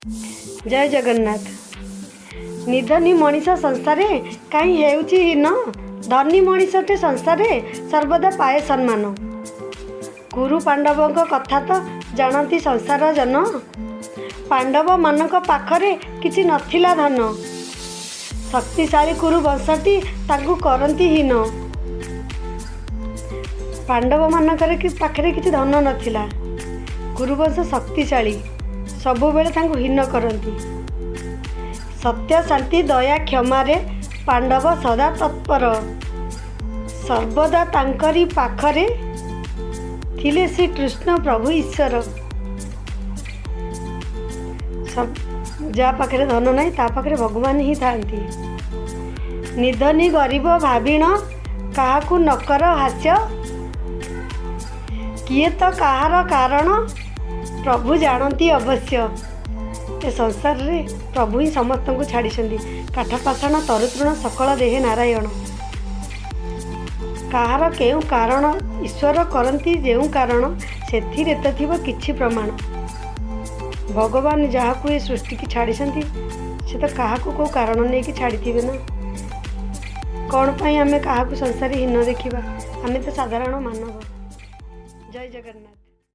जय जगन्नाथ। निधनी मनीष संसार कहीं हेन धनी मनीषटे संसार सर्वदा पाए सम्मान। गुरु पांडवों कथा तो जानती संसार जन। पांडव मानक पाखरे किछि नथिला धन। शक्तिशाली कुरु वंशटी ताकू करती हीन। पांडव मानकर पाखरे किछि धन नथिला। गुरुवंश शक्तिशाली सबु बेले तांकू हीन करती। सत्य शांति दया क्षमारे पांडव सदा तत्पर। सर्वदा तांकरी पाखरे थिले श्री कृष्ण प्रभु ईश्वर। जा पाखरे धन नहीं ता पाखरे भगवान ही थांती। निधनी गरीब भाविण काहाकू नकर हास्य। किए तो कहार कारण प्रभु जानती अवश्य। ए संसार रे प्रभु ही समस्त को छाड़ी। काठपाषाण तरुतृण सकल देहे नारायण। कहार केउ कारण ईश्वर करती जो कारण से तो थिब किछि प्रमाण। भगवान जहाँ को ये सृष्टि की छाड़ी से तो क्या को कारण नहीं कि छाड़ी थे ना। कौन पाई आमे क्या संसार हीन देखा। आमे तो साधारण मानव। जय जगन्नाथ।